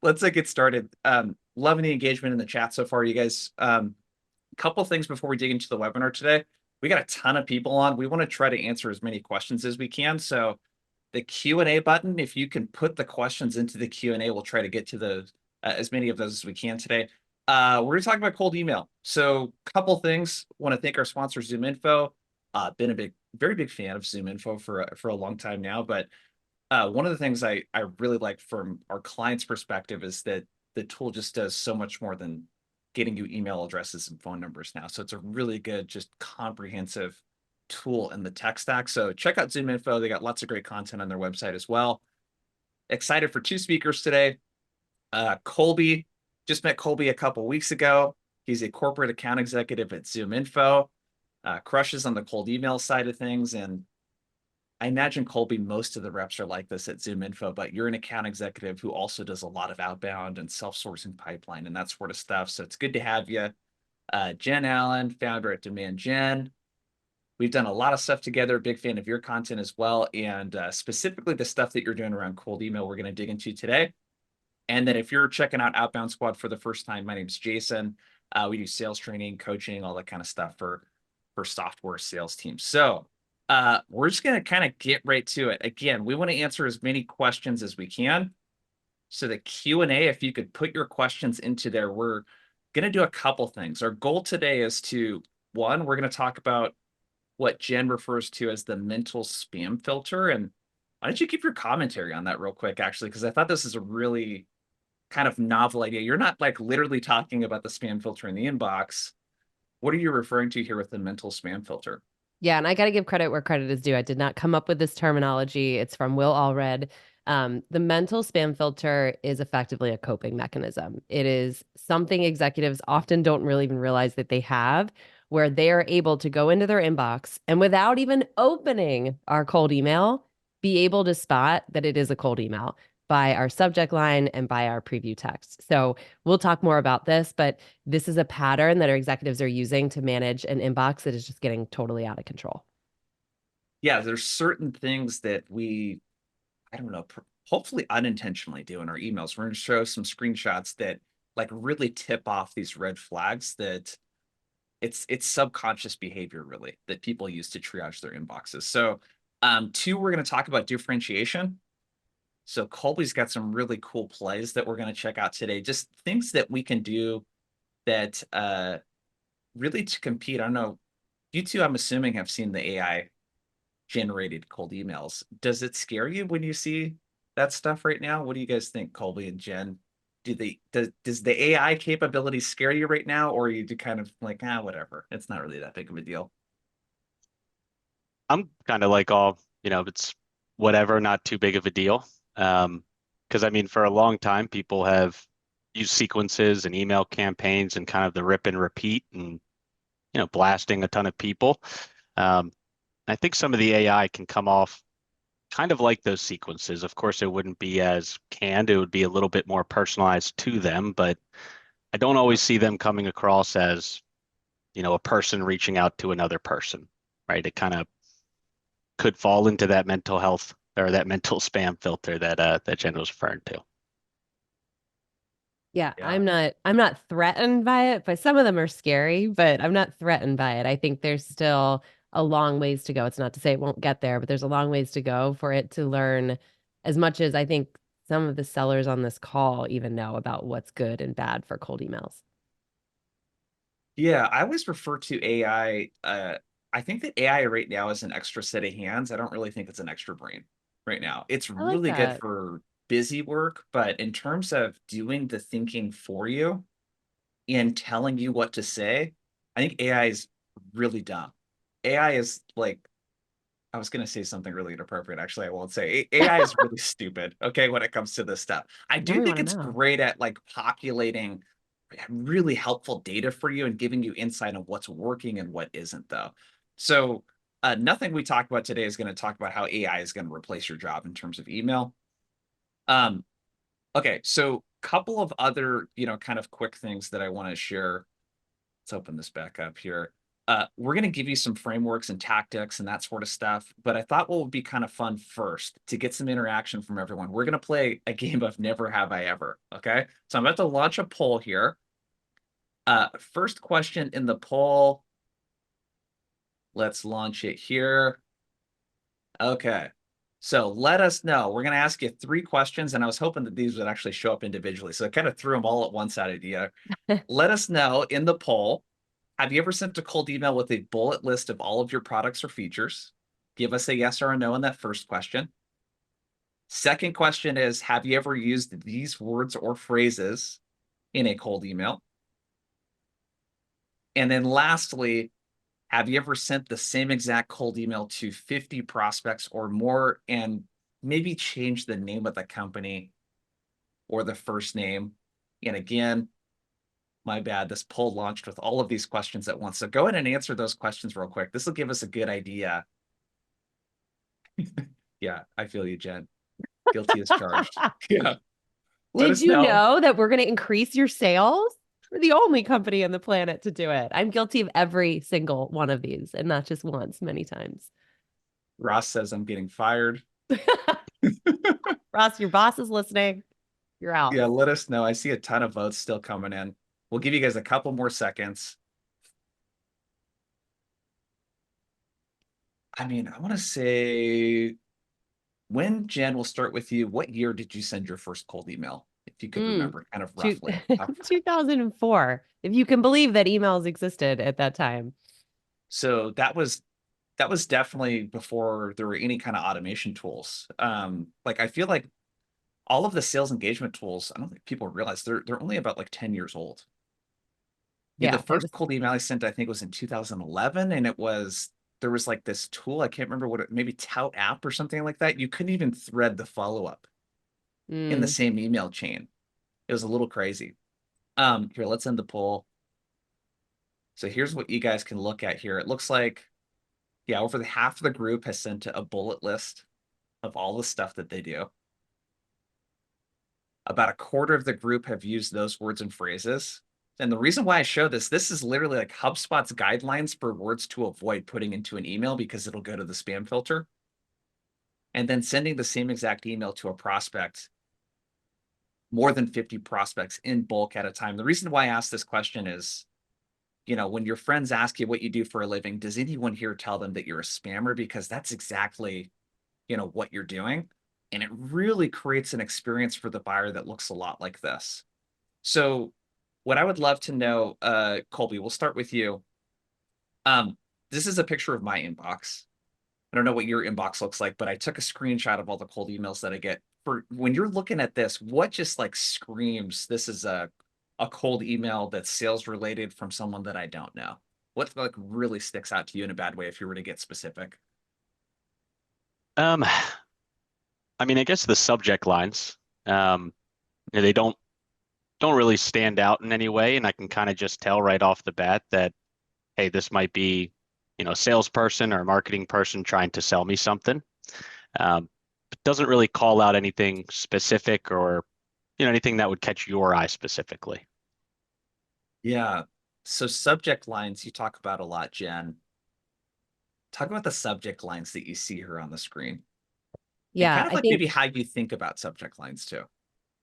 let's get started. Loving the engagement in the chat so far, you guys. Couple things before we dig into the webinar today. We got a ton of people on. We want to try to answer as many questions as we can. So the Q&A button, if you can put the questions into the Q&A, we'll try to get to those as many of those as we can today. We're going to talk about cold email. So couple things. Want to thank our sponsor, ZoomInfo. Been a very big fan of ZoomInfo for a long time now. But one of the things I really like from our client's perspective is that the tool just does so much more than getting you email addresses and phone numbers now. So it's a really good, just comprehensive tool in the tech stack. So check out ZoomInfo. They got lots of great content on their website as well. Excited for two speakers today. Colby, just met Colby a couple weeks ago. He's a corporate account executive at ZoomInfo. Crushes on the cold email side of things. And I imagine, Colby, most of the reps are like this at ZoomInfo, but you're an account executive who also does a lot of outbound and self-sourcing pipeline and that sort of stuff. So it's good to have you. Jen Allen, founder at Demand Gen. We've done a lot of stuff together. Big fan of your content as well. And specifically the stuff that you're doing around cold email, we're going to dig into today. And then if you're checking out Outbound Squad for the first time, my name's Jason. We do sales training, coaching, all that kind of stuff for software sales teams. So we're just going to kind of get right to it. Again, we want to answer as many questions as we can. So the Q&A, if you could put your questions into there, we're going to do a couple things. Our goal today is to, one, we're going to talk about what Jen refers to as the mental spam filter. And why don't you give your commentary on that real quick, actually, because I thought this is a really kind of novel idea. You're not like literally talking about the spam filter in the inbox. What are you referring to here with the mental spam filter? Yeah, and I got to give credit where credit is due. I did not come up with this terminology. It's from Will Allred. The mental spam filter is effectively a coping mechanism. It is something executives often don't really even realize that they have, where they are able to go into their inbox and without even opening our cold email, be able to spot that it is a cold email by our subject line and by our preview text. So we'll talk more about this, but this is a pattern that our executives are using to manage an inbox that is just getting totally out of control. Yeah, there's certain things that we, I don't know, hopefully unintentionally do in our emails. We're going to show some screenshots that like really tip off these red flags that it's subconscious behavior really that people use to triage their inboxes. So two, we're going to talk about differentiation. So Colby's got some really cool plays that we're going to check out today. Just things that we can do that really to compete. I don't know. You two, I'm assuming, have seen the AI generated cold emails. Does it scare you when you see that stuff right now? What do you guys think, Colby and Jen? Does the AI capability scare you right now, or are you kind of like, whatever? It's not really that big of a deal. I'm kind of like all, it's whatever, not too big of a deal. Because I mean, for a long time, people have used sequences and email campaigns and kind of the rip and repeat and, blasting a ton of people. I think some of the AI can come off kind of like those sequences. Of course, it wouldn't be as canned. It would be a little bit more personalized to them, but I don't always see them coming across as, a person reaching out to another person, right? It kind of could fall into that mental health or that mental spam filter that Jen was referring to. Yeah, Yeah. I'm not threatened by it, but some of them are scary, but I'm not threatened by it. I think there's still a long ways to go. It's not to say it won't get there, but there's a long ways to go for it to learn as much as I think some of the sellers on this call even know about what's good and bad for cold emails. Yeah, I always refer to AI. I think that AI right now is an extra set of hands. I don't really think it's an extra brain right now. It's I like really good that. for busy work, but in terms of doing the thinking for you and telling you what to say, I think AI is really dumb. AI is like, I was going to say something really inappropriate. Actually, I won't say. AI is really stupid, okay, when it comes to this stuff. I Now do we think want to it's know. great at like populating really helpful data for you and giving you insight on what's working and what isn't, though. So nothing we talk about today is going to talk about how AI is going to replace your job in terms of email. Okay, so couple of other, kind of quick things that I want to share. Let's open this back up here. We're going to give you some frameworks and tactics and that sort of stuff. But I thought what would be kind of fun first to get some interaction from everyone. We're going to play a game of Never Have I Ever. Okay. So I'm about to launch a poll here. First question in the poll. Let's launch it here. Okay. So let us know. We're going to ask you 3 questions, and I was hoping that these would actually show up individually. So I kind of threw them all at once out of you. Let us know in the poll. Have you ever sent a cold email with a bullet list of all of your products or features? Give us a yes or a no on that first question. Second question is, have you ever used these words or phrases in a cold email? And then lastly, have you ever sent the same exact cold email to 50 prospects or more and maybe changed the name of the company or the first name? And again, my bad, this poll launched with all of these questions at once. So go ahead and answer those questions real quick. This will give us a good idea. Yeah, I feel you, Jen. Guilty as charged. Yeah. Let Did us you know. know that we're going to increase your sales? We're the only company on the planet to do it. I'm guilty of every single one of these, and not just once, many times. Ross says I'm getting fired. Ross, your boss is listening. You're out. Yeah, let us know. I see a ton of votes still coming in. We'll give you guys a couple more seconds. I mean, I want to say, when, Jen, we'll start with you. What year did you send your first cold email? If you could remember, kind of Two- roughly. 2004, if you can believe that emails existed at that time. So that was definitely before there were any kind of automation tools. Like I feel like all of the sales engagement tools, I don't think people realize they're only about like 10 years old. Yeah, the Yeah, first cold email I sent, I think, was in 2011, and there was like this tool, I can't remember what it, maybe Tout app or something like that. You couldn't even thread the follow-up in the same email chain. It was a little crazy. Here, let's end the poll. So here's what you guys can look at here. It looks like, yeah, over the half of the group has sent a bullet list of all the stuff that they do. About a quarter of the group have used those words and phrases. And the reason why I show this is literally like HubSpot's guidelines for words to avoid putting into an email because it'll go to the spam filter. And then sending the same exact email to a prospect, more than 50 prospects in bulk at a time. The reason why I ask this question is, when your friends ask you what you do for a living, does anyone here tell them that you're a spammer? Because that's exactly, what you're doing. And it really creates an experience for the buyer that looks a lot like this. So what I would love to know, Colby, we'll start with you. This is a picture of my inbox. I don't know what your inbox looks like, but I took a screenshot of all the cold emails that I get. For when you're looking at this, what just like screams this is a cold email that's sales related from someone that I don't know? What like really sticks out to you in a bad way if you were to get specific? I mean, I guess the subject lines, they don't really stand out in any way, and I can kind of just tell right off the bat that, hey, this might be, a salesperson or a marketing person trying to sell me something. It doesn't really call out anything specific or, anything that would catch your eye specifically. Yeah. So subject lines you talk about a lot, Jen. Talk about the subject lines that you see here on the screen. And Yeah, kind of I like think maybe how you think about subject lines too.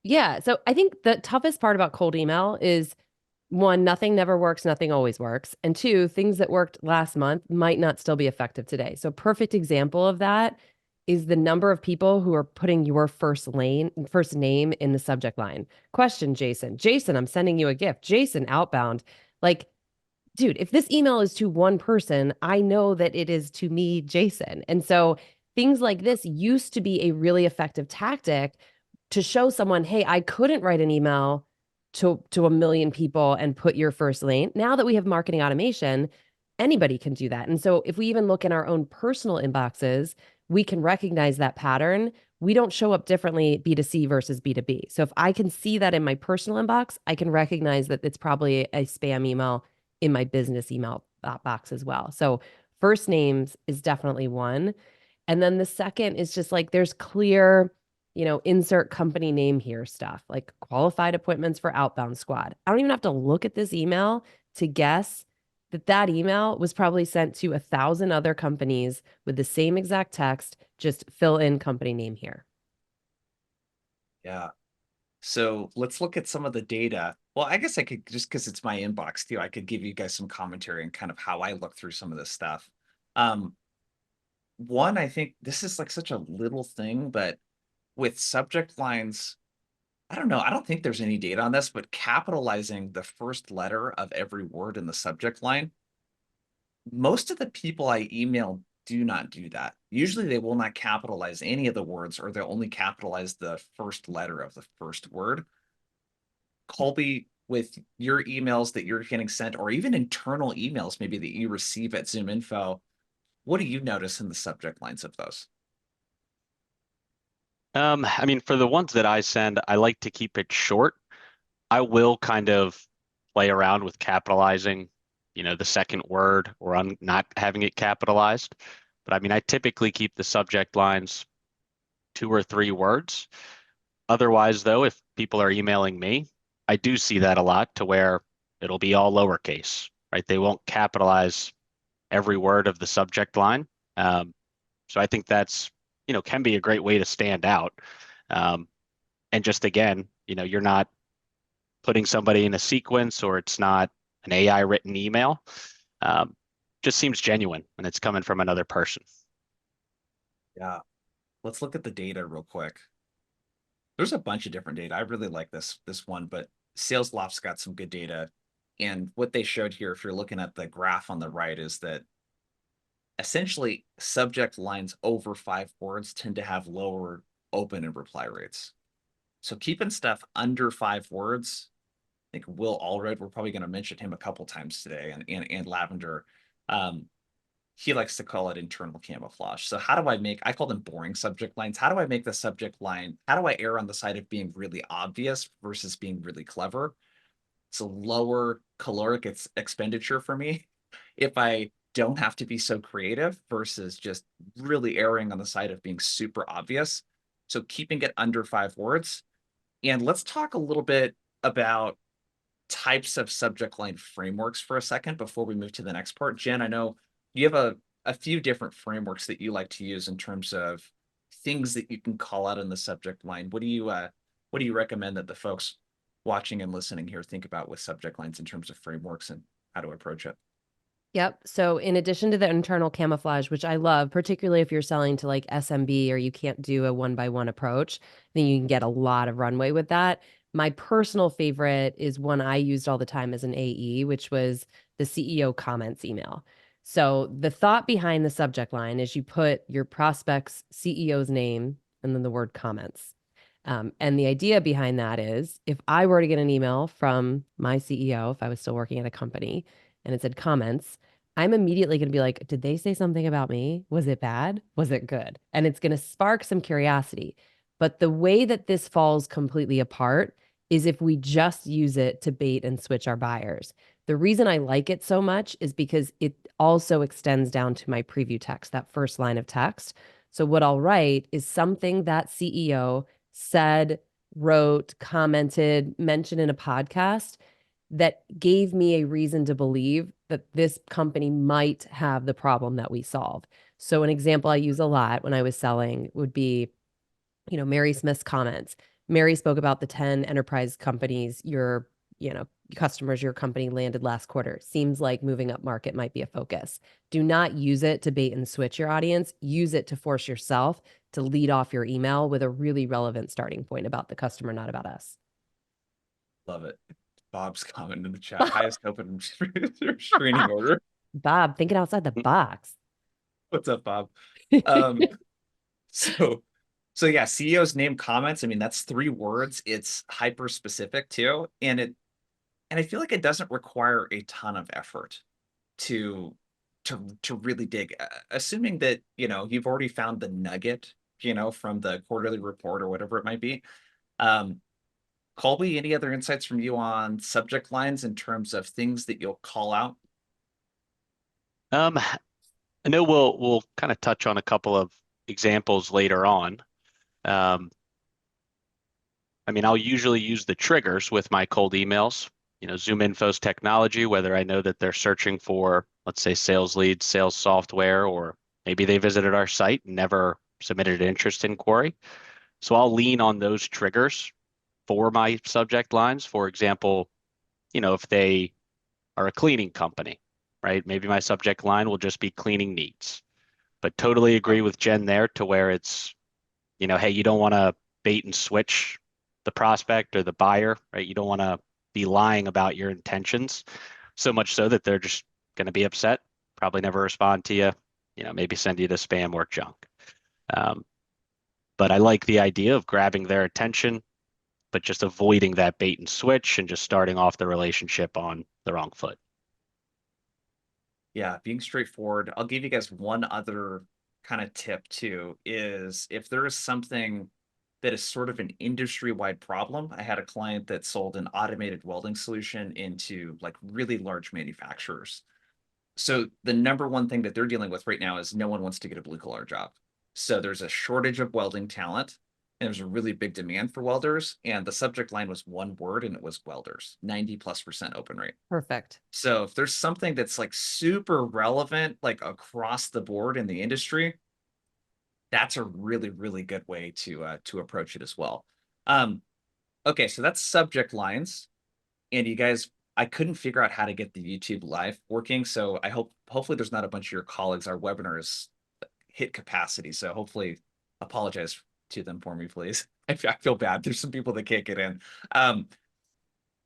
Yeah. So I think the toughest part about cold email is, one, nothing never works, nothing always works. And two, things that worked last month might not still be effective today. So a perfect example of that is the number of people who are putting your first name in the subject line. Question, Jason. Jason, I'm sending you a gift. Jason, outbound. Like, dude, if this email is to one person, I know that it is to me, Jason. And so things like this used to be a really effective tactic to show someone, hey, I couldn't write an email to a million people and put your first name. Now that we have marketing automation, anybody can do that. And so if we even look in our own personal inboxes, we can recognize that pattern. We don't show up differently B2C versus B2B. So if I can see that in my personal inbox, I can recognize that it's probably a spam email in my business email box as well. So first names is definitely one. And then the second is just like there's clear, insert company name here stuff, like qualified appointments for outbound squad. I don't even have to look at this email to guess that email was probably sent to 1,000 other companies with the same exact text, just fill in company name here. Yeah. So let's look at some of the data. Well, I guess I could, just because it's my inbox too, I could give you guys some commentary and kind of how I look through some of this stuff. Um, One, I think this is like such a little thing, but with subject lines, I don't know. I don't think there's any data on this, but capitalizing the first letter of every word in the subject line, most of the people I email do not do that. Usually they will not capitalize any of the words, or they'll only capitalize the first letter of the first word. Colby, with your emails that you're getting sent, or even internal emails maybe that you receive at ZoomInfo, what do you notice in the subject lines of those? I mean, for the ones that I send, I like to keep it short. I will kind of play around with capitalizing, the second word or not having it capitalized. But I mean, I typically keep the subject lines 2 or 3 words. Otherwise, though, if people are emailing me, I do see that a lot to where it'll be all lowercase, right? They won't capitalize every word of the subject line. Um, so I think that's, can be a great way to stand out. Um, and just again, you're not putting somebody in a sequence or it's not an AI written email. Um, just seems genuine and it's coming from another person. Yeah. Let's look at the data real quick. There's a bunch of different data. I really like this one, but SalesLoft's got some good data. And what they showed here, if you're looking at the graph on the right, is that essentially subject lines over 5 words tend to have lower open and reply rates. So keeping stuff under 5 words, I think Will Allred, we're probably going to mention him a couple times today, and Lavender. Um, he likes to call it internal camouflage. So how do I call them boring subject lines. How do I make the subject line, how do I err on the side of being really obvious versus being really clever? It's a lower caloric expenditure for me if I don't have to be so creative versus just really erring on the side of being super obvious. So keeping it under 5 words. And let's talk a little bit about types of subject line frameworks for a second before we move to the next part. Jen, I know you have a few different frameworks that you like to use in terms of things that you can call out in the subject line. What do you recommend that the folks watching and listening here think about with subject lines in terms of frameworks and how to approach it? Yep. So in addition to the internal camouflage, which I love, particularly if you're selling to like SMB or you can't do a one-by-one approach, then you can get a lot of runway with that. My personal favorite is one I used all the time as an AE, which was the CEO comments email. So the thought behind the subject line is you put your prospect's CEO's name and then the word comments. And the idea behind that is if I were to get an email from my CEO, if I was still working at a company and it said comments, I'm immediately going to be like, did they say something about me? Was it bad? Was it good? And it's going to spark some curiosity. But the way that this falls completely apart is if we just use it to bait and switch our buyers. The reason I like it so much is because it also extends down to my preview text, that first line of text. So what I'll write is something that CEO said, wrote, commented, mentioned in a podcast that gave me a reason to believe that this company might have the problem that we solve. So an example I use a lot when I was selling would be, Mary Smith's comments. Mary spoke about the 10 enterprise companies customers your company landed last quarter. Seems like moving up market might be a focus. Do not use it to bait and switch your audience. Use it to force yourself to lead off your email with a really relevant starting point about the customer, not about us. Love it. Bob's comment in the chat. Highest open screening order. Bob, thinking outside the box. What's up, Bob? Um, so so yeah, CEO's name comments. I mean, that's 3 words. It's hyper specific too. And I feel like it doesn't require a ton of effort to to really dig. Assuming that, you've already found the nugget, from the quarterly report or whatever it might be. Um, Colby, any other insights from you on subject lines in terms of things that you'll call out? I know we'll kind of touch on a couple of examples later on. I mean, I'll usually use the triggers with my cold emails. ZoomInfo's technology, whether I know that they're searching for, let's say, sales leads, sales software, or maybe they visited our site and never submitted an interest inquiry. So I'll lean on those triggers for my subject lines. For example, if they are a cleaning company, right? Maybe my subject line will just be cleaning needs. But totally agree with Jen there to where it's, hey, you don't want to bait and switch the prospect or the buyer, right? You don't want to be lying about your intentions, so much so that they're just going to be upset, probably never respond to you, maybe send you to spam or junk. But I like the idea of grabbing their attention, but just avoiding that bait and switch and just starting off the relationship on the wrong foot. Yeah, being straightforward. I'll give you guys one other kind of tip too, is if there is something that is sort of an industry-wide problem. I had a client that sold an automated welding solution into like really large manufacturers. So the number one thing that they're dealing with right now is no one wants to get a blue collar job. So there's a shortage of welding talent, and there's a really big demand for welders. And the subject line was one word, and it was welders, 90+% open rate. Perfect. So if there's something that's like super relevant, like across the board in the industry, that's a really, really good way to approach it as well. Okay, so that's subject lines. And you guys, I couldn't figure out how to get the YouTube live working. So hopefully there's not a bunch of your colleagues. Our webinar is hit capacity. So hopefully apologize to them for me, please. I feel bad. There's some people that can't get in.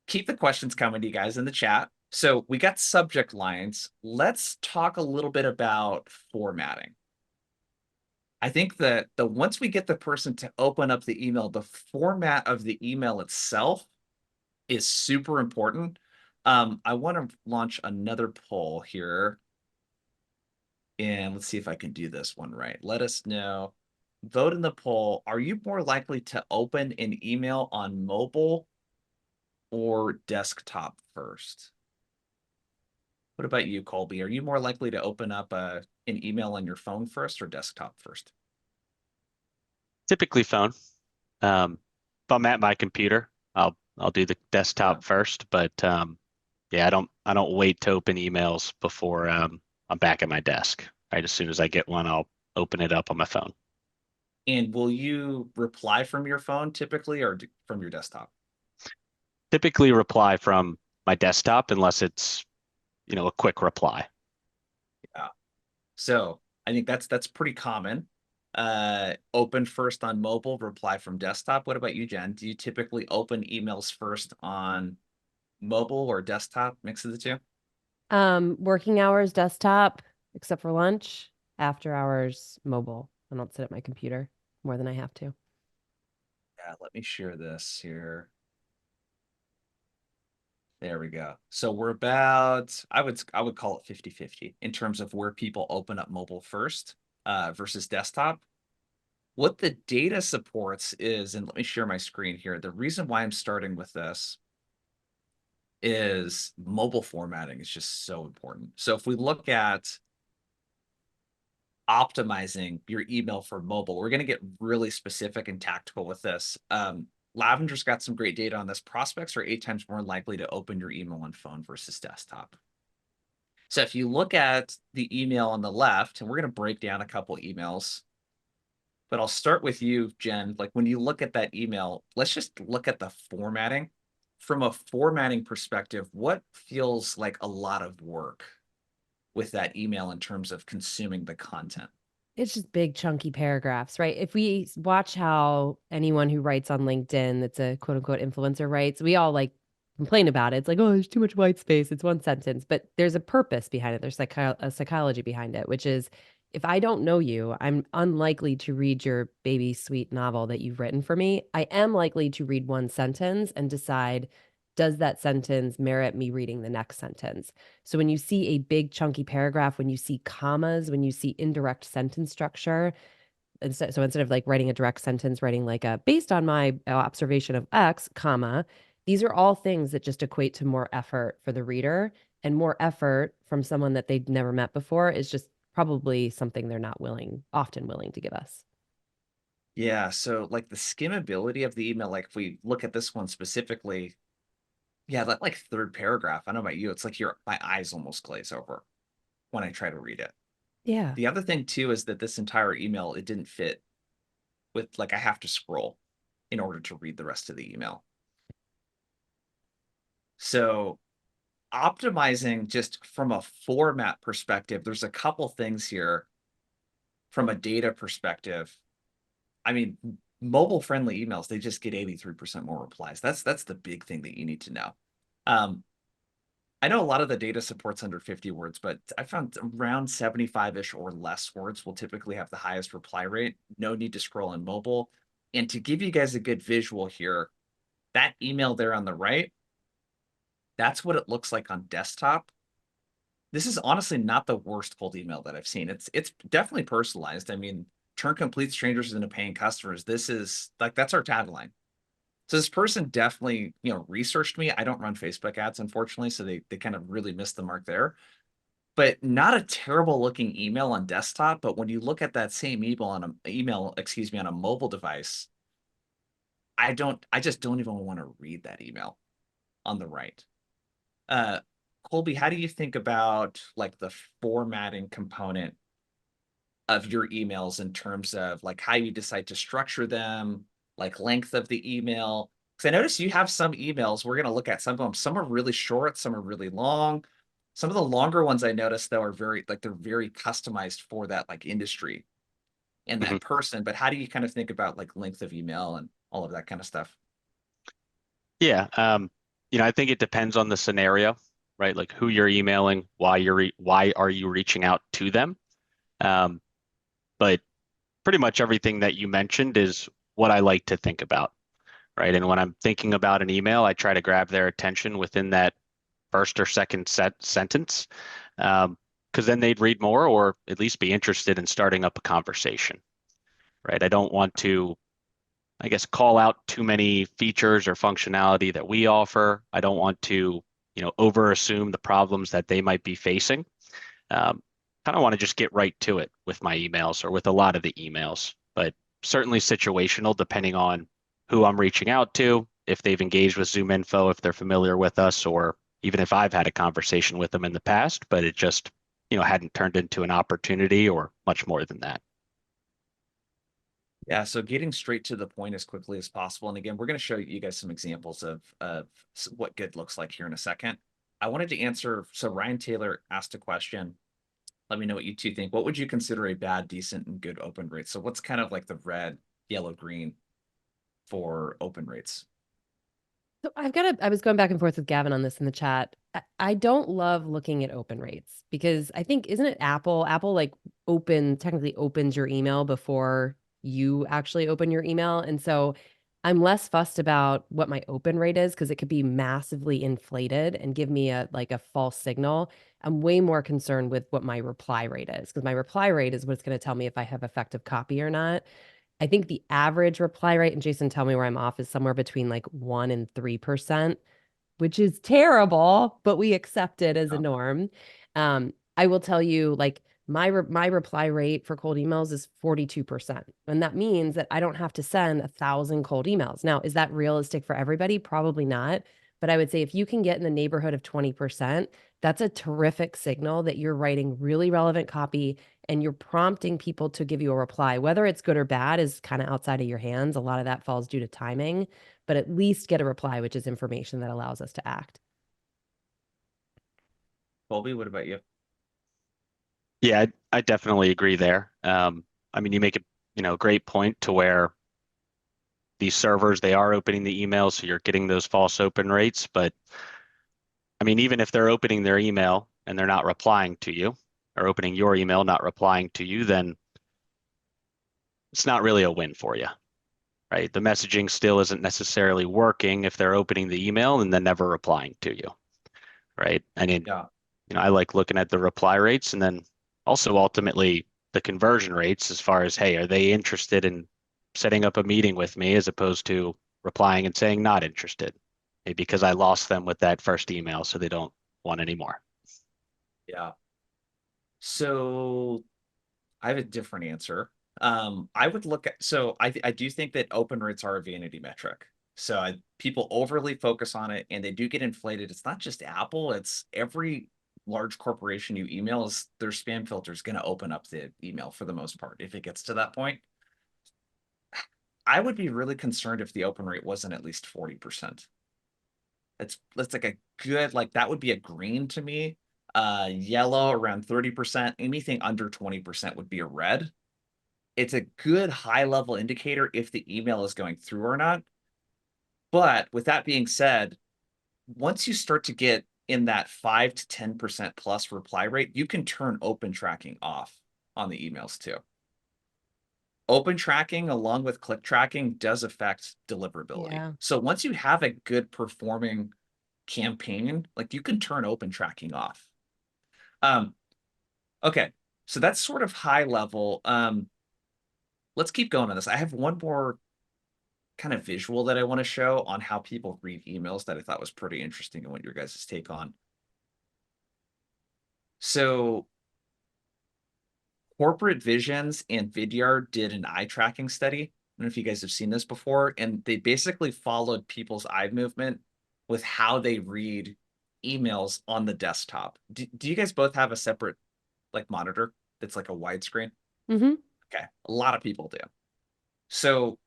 Keep the questions coming to you guys in the chat. So we got subject lines. Let's talk a little bit about formatting. I think that once we get the person to open up the email, the format of the email itself is super important. I want to launch another poll here. And let's see if I can do this one right. Let us know. Vote in the poll. Are you more likely to open an email on mobile or desktop first? What about you, Colby? Are you more likely to open up an email on your phone first or desktop first? Typically phone. If I'm at my computer, I'll do the desktop first, but yeah, I don't wait to open emails before I'm back at my desk. Right, as soon as I get one, I'll open it up on my phone. And will you reply from your phone typically or from your desktop? Typically reply from my desktop unless it's, a quick reply. Yeah. So I think that's pretty common. Open first on mobile, reply from desktop. What about you, Jen? Do you typically open emails first on mobile or desktop, mix of the two? Working hours desktop, except for lunch. After hours mobile. I don't sit at my computer more than I have to. Yeah, let me share this here. There we go. So we're about, I would call it 50-50 in terms of where people open up mobile first versus desktop. What the data supports is, and let me share my screen here. The reason why I'm starting with this is mobile formatting is just so important. So if we look at optimizing your email for mobile, we're going to get really specific and tactical with this. Lavender's got some great data on this. Prospects are 8 times more likely to open your email on phone versus desktop. So if you look at the email on the left, and we're going to break down a couple emails, but I'll start with you, Jen. Like when you look at that email, let's just look at the formatting. From a formatting perspective, what feels like a lot of work with that email in terms of consuming the content? It's just big chunky paragraphs, right? If we watch how anyone who writes on LinkedIn that's a quote unquote influencer writes, we all like complain about it. It's like, oh, there's too much white space. It's one sentence, but there's a purpose behind it. There's a psychology behind it, which is if I don't know you, I'm unlikely to read your baby sweet novel that you've written for me. I am likely to read one sentence and decide, does that sentence merit me reading the next sentence? So when you see a big chunky paragraph, when you see commas, when you see indirect sentence structure, instead of like writing a direct sentence, writing like a based on my observation of X, comma, these are all things that just equate to more effort for the reader, and more effort from someone that they'd never met before is just probably something they're not often willing to give us. Yeah, so like the skimmability of the email, like if we look at this one specifically, Yeah, that like third paragraph, I don't know about you, it's like my eyes almost glaze over when I try to read it. Yeah. The other thing too is that this entire email, it didn't fit with like I have to scroll in order to read the rest of the email. So optimizing just from a format perspective, there's a couple things here from a data perspective. I mean, mobile friendly emails, they just get 83% more replies. That's the big thing that you need to know. Um, I know a lot of the data supports under 50 words, but I found around 75-ish or less words will typically have the highest reply rate. No need to scroll on mobile. And to give you guys a good visual here, that email there on the right, that's what it looks like on desktop. This is honestly not the worst cold email that I've seen. It's definitely personalized. I mean, turn complete strangers into paying customers. This is like that's our tagline. So this person definitely, researched me. I don't run Facebook ads, unfortunately, so they kind of really missed the mark there. But not a terrible looking email on desktop. But when you look at that same excuse me, on a mobile device, I just don't even want to read that email on the right. Uh, Colby, how do you think about like the formatting component of your emails in terms of like how you decide to structure them, like length of the email? Because I notice you have some emails. We're going to look at some of them. Some are really short, some are really long. Some of the longer ones I noticed though are they're very customized for that like industry and Mhm. that person. But how do you kind of think about like length of email and all of that kind of stuff? Yeah, I think it depends on the scenario, right? Like who you're emailing, why are you reaching out to them? Um, but pretty much everything that you mentioned is what I like to think about, right? And when I'm thinking about an email, I try to grab their attention within that first or second sentence, because then they'd read more or at least be interested in starting up a conversation, right? I don't want to, I guess, call out too many features or functionality that we offer. I don't want to, over assume the problems that they might be facing. Um, Kind of want to just get right to it with my emails or with a lot of the emails, but certainly situational depending on who I'm reaching out to, if they've engaged with ZoomInfo, if they're familiar with us, or even if I've had a conversation with them in the past, but it just, hadn't turned into an opportunity or much more than that. Yeah, so getting straight to the point as quickly as possible. And again, we're going to show you guys some examples of what good looks like here in a second. I wanted to answer. So Ryan Taylor asked a question. Let me know what you two think. What would you consider a bad, decent, and good open rate? So what's kind of like the red, yellow, green for open rates? So I was going back and forth with Gavin on this in the chat. I don't love looking at open rates because I think, isn't it Apple? Apple like technically opens your email before you actually open your email. And so I'm less fussed about what my open rate is because it could be massively inflated and give me a false signal. I'm way more concerned with what my reply rate is because my reply rate is what's going to tell me if I have effective copy or not. I think the average reply rate, and Jason, tell me where I'm off, is somewhere between like 1% and 3%, which is terrible, but we accept it as a Oh, norm. I will tell you, like my reply rate for cold emails is 42%, and that means that I don't have to send 1,000 cold emails. Now, is that realistic for everybody? Probably not. But I would say if you can get in the neighborhood of 20%, that's a terrific signal that you're writing really relevant copy and you're prompting people to give you a reply. Whether it's good or bad is kind of outside of your hands. A lot of that falls due to timing, but at least get a reply, which is information that allows us to act. Colby, what about you? Yeah, I definitely agree there. I mean, you make a, great point to where these servers, they are opening the emails, so you're getting those false open rates. But I mean, even if they're opening their email and they're not replying to you, or opening your email, not replying to you, then it's not really a win for you, right? The messaging still isn't necessarily working if they're opening the email and then never replying to you, right? I mean, Yeah. I like looking at the reply rates and then also ultimately the conversion rates as far as, hey, are they interested in setting up a meeting with me as opposed to replying and saying not interested? Maybe because I lost them with that first email, so they don't want any more. Yeah. So I have a different answer. I would look at, so I do think that open rates are a vanity metric. So people overly focus on it and they do get inflated. It's not just Apple, it's every large corporation you email is their spam filter is going to open up the email for the most part if it gets to that point. I would be really concerned if the open rate wasn't at least 40%. That's like a good, like that would be a green to me. Yellow around 30%. Anything under 20% would be a red. It's a good high level indicator if the email is going through or not. But with that being said, once you start to get in that 5 to 10% plus reply rate, you can turn open tracking off on the emails too. Open tracking along with click tracking does affect deliverability. Yeah. So once you have a good performing campaign, like you can turn open tracking off. Okay, so that's sort of high level. Let's keep going on this. I have one more kind of visual that I want to show on how people read emails that I thought was pretty interesting and what your guys' take on. So Corporate Visions and Vidyard did an eye tracking study. I don't know if you guys have seen this before, and they basically followed people's eye movement with how they read emails on the desktop. Do you guys both have a separate like monitor that's like a widescreen? Mm-hmm. Okay, a lot of people do. So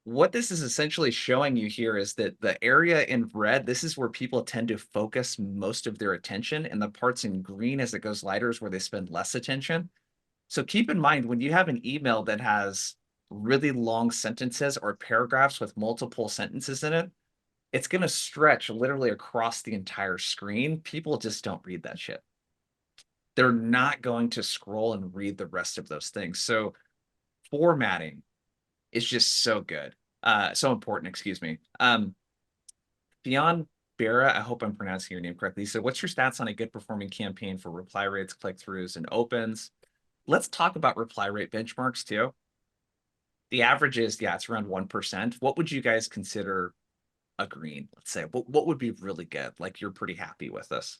what this is essentially showing you here is that the area in red, this is where people tend to focus most of their attention, and the parts in green as it goes lighter is where they spend less attention. So keep in mind when you have an email that has really long sentences or paragraphs with multiple sentences in it, it's going to stretch literally across the entire screen. People just don't read that shit. They're not going to scroll and read the rest of those things. So formatting is just so good. So important, excuse me. Beyond Bera, I hope I'm pronouncing your name correctly. So what's your stats on a good performing campaign for reply rates, click-throughs, and opens? Let's talk about reply rate benchmarks too. The average is, yeah, it's around 1%. What would you guys consider a green? Let's say, what would be really good? Like you're pretty happy with this.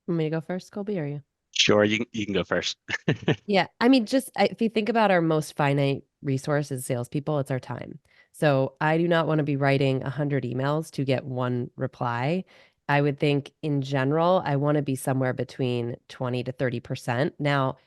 Want me to go first, Colby, or you? Sure, you can go first. Yeah, I mean, if you think about our most finite resource as salespeople, it's our time. So I do not want to be writing 100 emails to get one reply. I would think in general, I want to be somewhere between 20 to 30%. Now,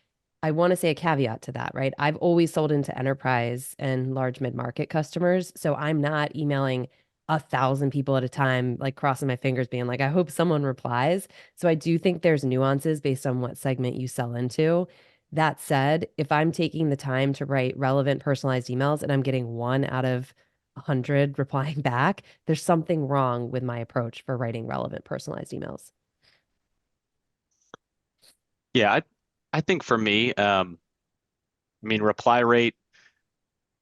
I want to say a caveat to that, right? I've always sold into enterprise and large mid-market customers. So I'm not emailing 1,000 people at a time, like crossing my fingers, being like, I hope someone replies. So I do think there's nuances based on what segment you sell into. That said, if I'm taking the time to write relevant personalized emails and I'm getting 1 out of 100 replying back, there's something wrong with my approach for writing relevant personalized emails. Yeah, I think for me, I mean, reply rate,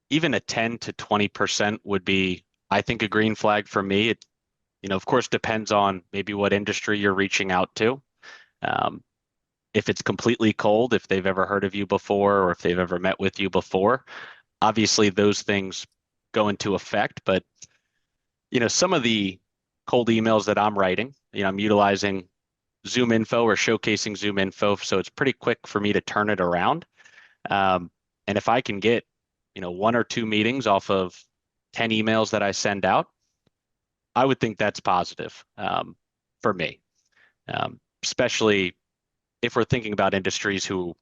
even a 10 to 20% would be, I think, a green flag for me. It, of course, depends on maybe what industry you're reaching out to. Um, if it's completely cold, if they've ever heard of you before, or if they've ever met with you before, obviously those things go into effect. But, some of the cold emails that I'm writing, I'm utilizing ZoomInfo or showcasing ZoomInfo, so it's pretty quick for me to turn it around. And if I can get, 1 or 2 meetings off of 10 emails that I send out, I would think that's positive for me, especially if we're thinking about industries who,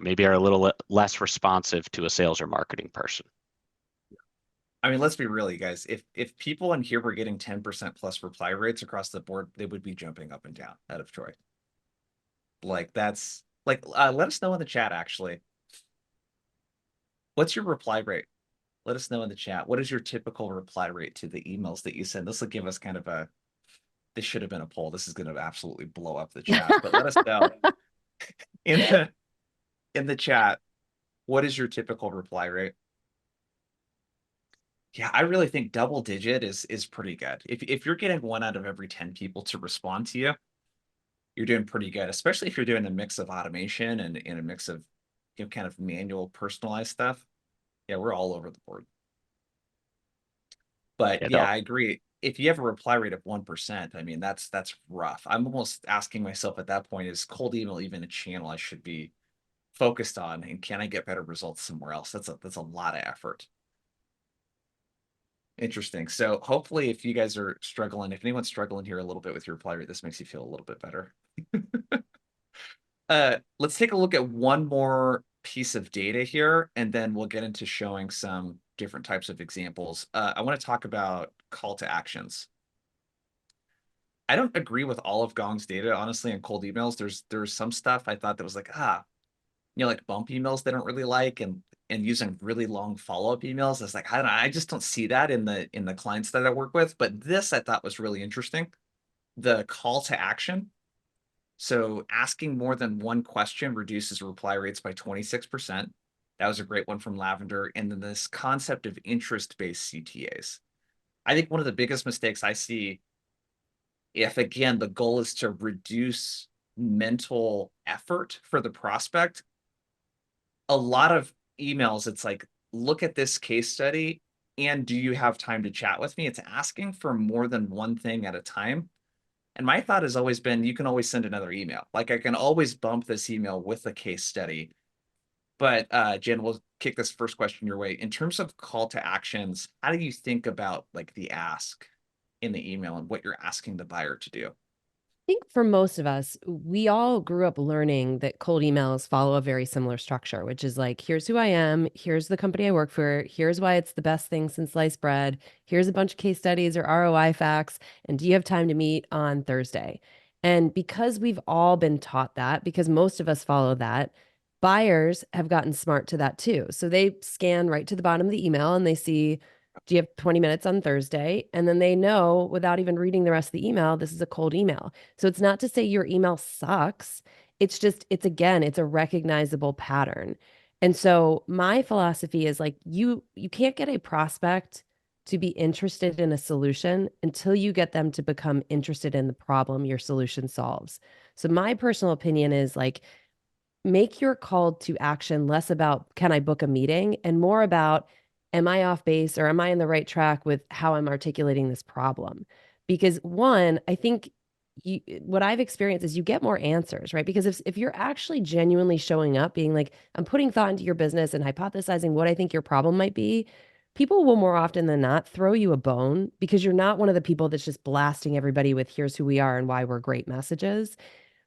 maybe are a little less responsive to a sales or marketing person. I mean, let's be real, you guys. If people in here were getting 10% plus reply rates across the board, they would be jumping up and down out of joy. Like that's like let us know in the chat actually. What's your reply rate? Let us know in the chat. What is your typical reply rate to the emails that you send? This will give us kind of a this should have been a poll. This is going to absolutely blow up the chat. But let us know in the chat, what is your typical reply rate? Yeah, I really think double digit is pretty good. If you're getting 1 out of every 10 people to respond to you, you're doing pretty good, especially if you're doing a mix of automation and a mix of kind of manual personalized stuff. Yeah, we're all over the board. But Yeah, yeah, I agree. If you have a reply rate of 1%, I mean that's rough. I'm almost asking myself at that point, is cold email even a channel I should be focused on, and can I get better results somewhere else? That's a lot of effort. Interesting. So hopefully if you guys are struggling, if anyone's struggling here a little bit with your reply rate, this makes you feel a little bit better. Let's take a look at one more piece of data here, and then we'll get into showing some different types of examples. I want to talk about call to actions. I don't agree with all of Gong's data, honestly, on cold emails. There's some stuff I thought that was like, like bump emails they don't really like, and using really long follow-up emails. It's like, I don't know, I just don't see that in the clients that I work with. But this I thought was really interesting. The call to action. So asking more than one question reduces reply rates by 26%. That was a great one from Lavender. And then this concept of interest-based CTAs. I think one of the biggest mistakes I see, if again, the goal is to reduce mental effort for the prospect, a lot of emails, it's like, look at this case study and do you have time to chat with me? It's asking for more than one thing at a time. And my thought has always been, you can always send another email. Like I can always bump this email with a case study. But Jen, we'll kick this first question your way. In terms of call to actions, how do you think about like the ask in the email and what you're asking the buyer to do? Think for most of us, we all grew up learning that cold emails follow a very similar structure, which is like, here's who I am, here's the company I work for, here's why it's the best thing since sliced bread, here's a bunch of case studies or ROI facts, and do you have time to meet on Thursday? And because we've all been taught that, because most of us follow that, buyers have gotten smart to that too. So they scan right to the bottom of the email and they see, do you have 20 minutes on Thursday? And then they know without even reading the rest of the email, this is a cold email. So it's not to say your email sucks. It's just, it's a recognizable pattern. And so my philosophy is like you can't get a prospect to be interested in a solution until you get them to become interested in the problem your solution solves. So my personal opinion is like make your call to action less about can I book a meeting and more about am I off base or am I in the right track with how I'm articulating this problem? Because one, I think what I've experienced is you get more answers, right? Because if you're actually genuinely showing up, being like, I'm putting thought into your business and hypothesizing what I think your problem might be, people will more often than not throw you a bone because you're not one of the people that's just blasting everybody with here's who we are and why we're great messages.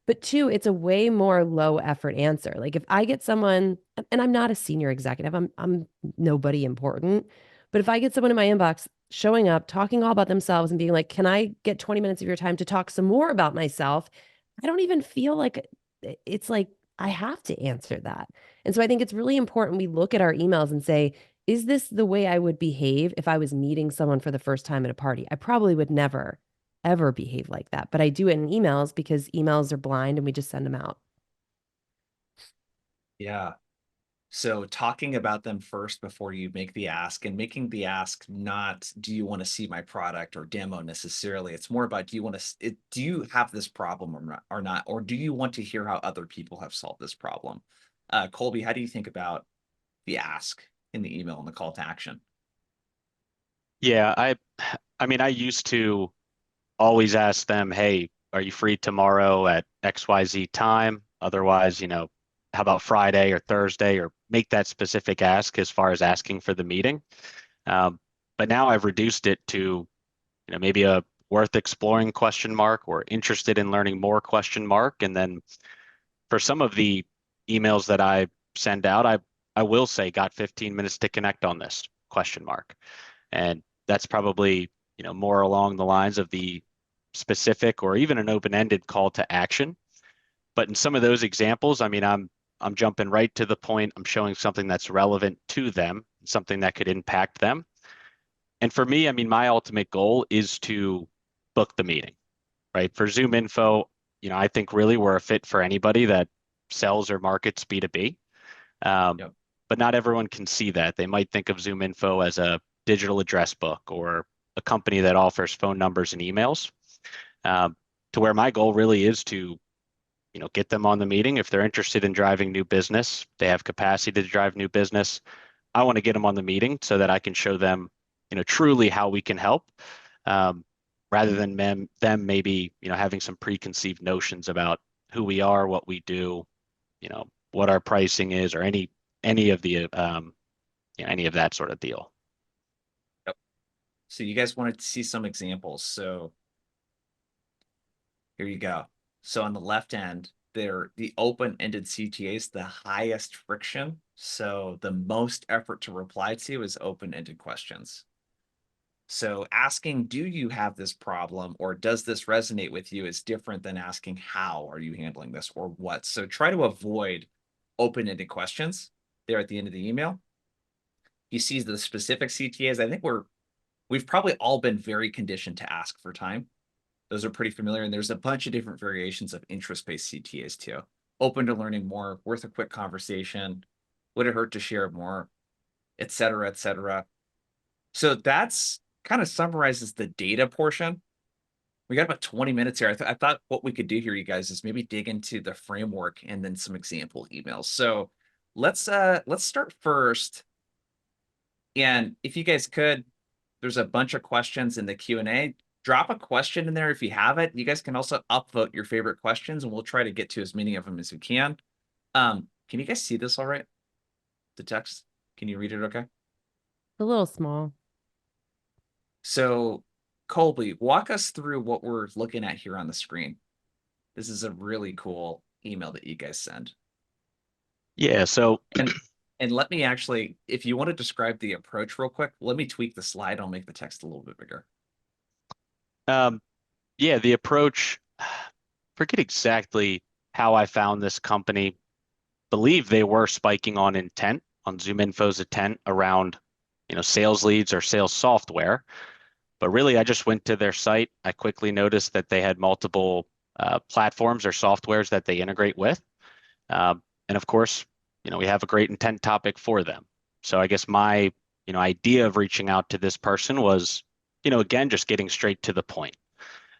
But two, it's a way more low effort answer. Like if I get someone, and I'm not a senior executive, I'm nobody important, but if I get someone in my inbox showing up, talking all about themselves and being like, "Can I get 20 minutes of your time to talk some more about myself?" I don't even feel like it's like I have to answer that. And so I think it's really important we look at our emails and say, is this the way I would behave if I was meeting someone for the first time at a party? I probably would never ever behave like that. But I do it in emails because emails are blind and we just send them out. Yeah. So talking about them first before you make the ask, and making the ask not do you want to see my product or demo necessarily. It's more about do you want to do you have this problem or not, or do you want to hear how other people have solved this problem? Colby, how do you think about the ask in the email and the call to action? Yeah, I mean, I used to always ask them, hey, are you free tomorrow at XYZ time? Otherwise, how about Friday or Thursday, or make that specific ask as far as asking for the meeting. Um, but now I've reduced it to, maybe a worth exploring question mark or interested in learning more question mark. And then for some of the emails that I send out, I will say got 15 minutes to connect on this question mark. And that's probably, more along the lines of the specific or even an open-ended call to action. But in some of those examples, I mean, I'm jumping right to the point. I'm showing something that's relevant to them, something that could impact them. And for me, I mean, my ultimate goal is to book the meeting, right? For ZoomInfo, I think really we're a fit for anybody that sells or markets B2B. Um, Yep. but not everyone can see that. They might think of ZoomInfo as a digital address book or a company that offers phone numbers and emails. Um, to where my goal really is to, get them on the meeting. If they're interested in driving new business, they have capacity to drive new business. I want to get them on the meeting so that I can show them, truly how we can help, um, rather than them maybe, having some preconceived notions about who we are, what we do, what our pricing is, or any of the any of that sort of deal. Yep. So you guys wanted to see some examples. So here you go. So on the left end, the open-ended CTA is the highest friction. So the most effort to reply to is open-ended questions. So asking, do you have this problem or does this resonate with you is different than asking, how are you handling this or what? So try to avoid open-ended questions there at the end of the email. You see the specific CTAs. I think we've probably all been very conditioned to ask for time. Those are pretty familiar. And there's a bunch of different variations of interest-based CTAs too. Open to learning more, worth a quick conversation, would it hurt to share more, et cetera, et cetera. So that's kind of summarizes the data portion. We got about 20 minutes here. I thought what we could do here, you guys, is maybe dig into the framework and then some example emails. So let's start first. And if you guys could, there's a bunch of questions in the Q&A. Drop a question in there if you have it. You guys can also upvote your favorite questions, and we'll try to get to as many of them as we can. Can you guys see this all right? The text? Can you read it okay? A little small. So, Colby, walk us through what we're looking at here on the screen. This is a really cool email that you guys send. Yeah, so And let me actually, if you want to describe the approach real quick, let me tweak the slide. I'll make the text a little bit bigger. yeah, the approach, forget exactly how I found this company. Believe they were spiking on intent, on ZoomInfo's intent around, sales leads or sales software. But really, I just went to their site. I quickly noticed that they had multiple platforms or softwares that they integrate with. And of course, we have a great intent topic for them. So I guess my, idea of reaching out to this person was, again, just getting straight to the point.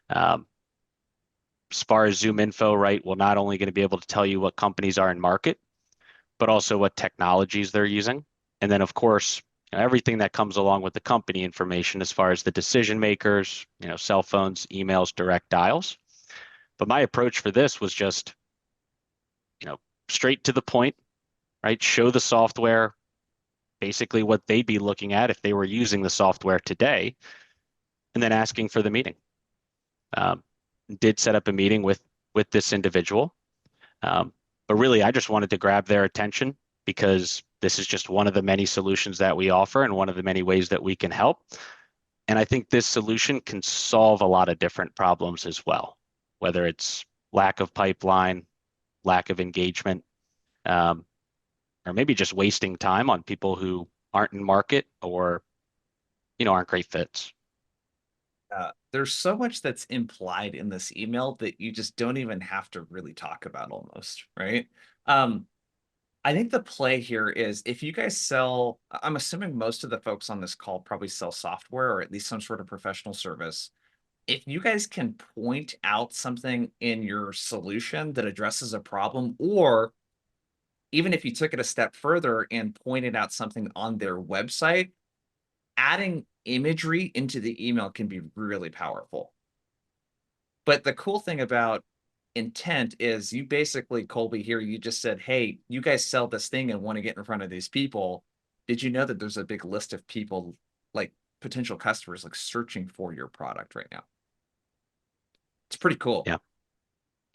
As far as ZoomInfo, right, we're not only going to be able to tell you what companies are in market, but also what technologies they're using. And then, of course, everything that comes along with the company information as far as the decision makers, cell phones, emails, direct dials. But my approach for this was just, straight to the point, right? Show the software, basically what they'd be looking at if they were using the software today, and then asking for the meeting. Did set up a meeting with this individual. But really, I just wanted to grab their attention because this is just one of the many solutions that we offer and one of the many ways that we can help. And I think this solution can solve a lot of different problems as well, whether it's lack of pipeline, lack of engagement, or maybe just wasting time on people who aren't in market or, aren't great fits. There's so much that's implied in this email that you just don't even have to really talk about almost, right? I think the play here is if you guys sell, I'm assuming most of the folks on this call probably sell software or at least some sort of professional service. If you guys can point out something in your solution that addresses a problem, or even if you took it a step further and pointed out something on their website, adding imagery into the email can be really powerful. But the cool thing about intent is you basically, Colby, here, you just said, hey, you guys sell this thing and want to get in front of these people. Did you know that there's a big list of people, like potential customers, like searching for your product right now? It's pretty cool. Yeah.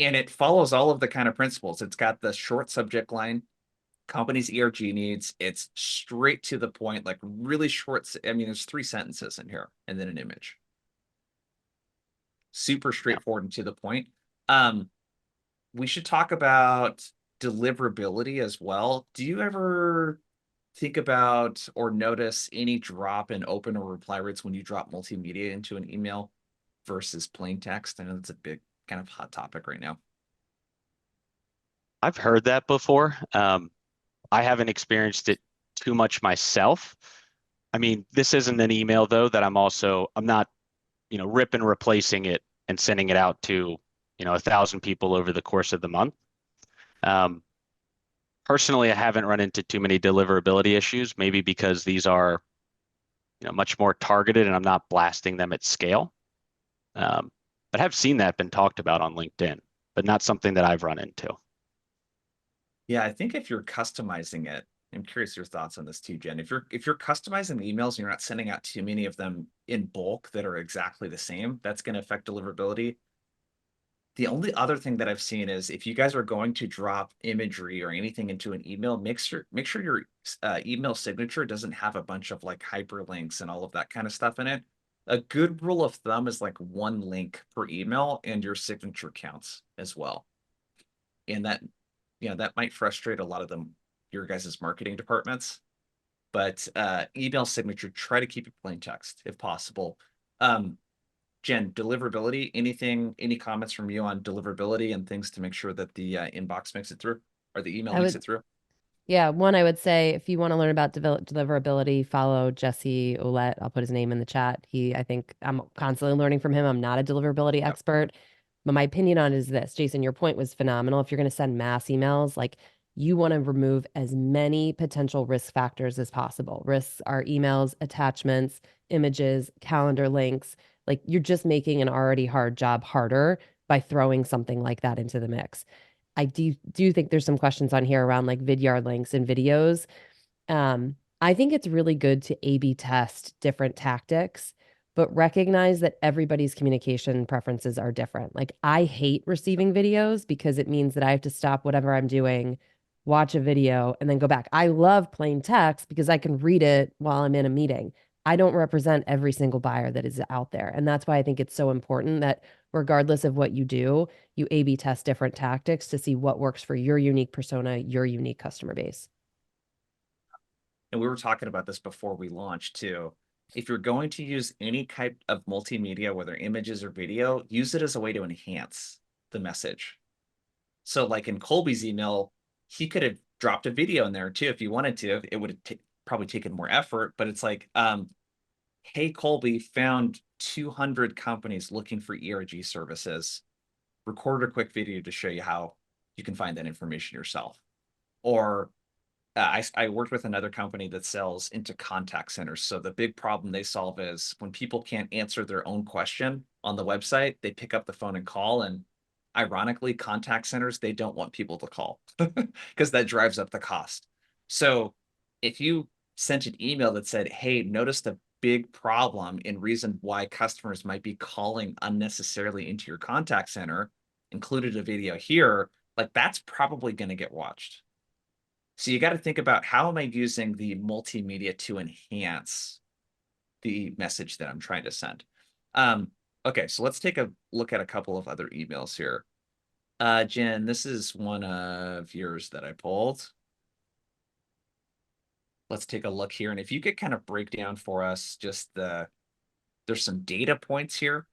And it follows all of the kind of principles. It's got the short subject line, company's ERG needs. It's straight to the point, like really short. I mean, there's 3 sentences in here and then an image. Super straightforward and to the point. We should talk about deliverability as well. Do you ever think about or notice any drop in open or reply rates when you drop multimedia into an email versus plain text? I know that's a big kind of hot topic right now. I've heard that before. I haven't experienced it too much myself. I mean, this isn't an email though that I'm not, rip and replacing it and sending it out to, 1,000 people over the course of the month. Personally, I haven't run into too many deliverability issues, maybe because these are, much more targeted and I'm not blasting them at scale. But have seen that been talked about on LinkedIn, but not something that I've run into. Yeah, I think if you're customizing it I'm curious your thoughts on this too, Jen. If you're customizing the emails and you're not sending out too many of them in bulk that are exactly the same, that's going to affect deliverability. The only other thing that I've seen is if you guys are going to drop imagery or anything into an email, make sure your email signature doesn't have a bunch of like hyperlinks and all of that kind of stuff in it. A good rule of thumb is like one link per email, and your signature counts as well. And that, that might frustrate a lot of them, your guys' marketing departments. But email signature, try to keep it plain text if possible. Jen, deliverability, any comments from you on deliverability and things to make sure that the inbox makes it through, or the email makes it through? Yeah, one, I would say if you want to learn about deliverability, follow Jesse Ouellette. I'll put his name in the chat. I think I'm constantly learning from him. I'm not a deliverability expert, but my opinion on it is this. Jason, your point was phenomenal. If you're going to send mass emails, like you want to remove as many potential risk factors as possible. Risks are emails, attachments, images, calendar links. Like you're just making an already hard job harder by throwing something like that into the mix. I do think there's some questions on here around like vidyard links and videos. I think it's really good to A/B test different tactics, but recognize that everybody's communication preferences are different. Like I hate receiving videos because it means that I have to stop whatever I'm doing, watch a video, and then go back. I love plain text because I can read it while I'm in a meeting. I don't represent every single buyer that is out there. And that's why I think it's so important that regardless of what you do, you A/B test different tactics to see what works for your unique persona, your unique customer base. And we were talking about this before we launched too. If you're going to use any type of multimedia, whether images or video, use it as a way to enhance the message. So like in Colby's email, he could have dropped a video in there too if he wanted to. It would have probably taken more effort, but it's like, hey, Colby, found 200 companies looking for ERG services. Record a quick video to show you how you can find that information yourself. Or I worked with another company that sells into contact centers. So the big problem they solve is when people can't answer their own question on the website, they pick up the phone and call. And ironically, contact centers, they don't want people to call because that drives up the cost. So if you sent an email that said, hey, notice the big problem and reason why customers might be calling unnecessarily into your contact center, included a video here, like that's probably going to get watched. So you got to think about how am I using the multimedia to enhance the message that I'm trying to send. Okay, so let's take a look at a couple of other emails here. Jen, this is one of yours that I pulled. Let's take a look here. And if you could kind of break down for us just there's some data points here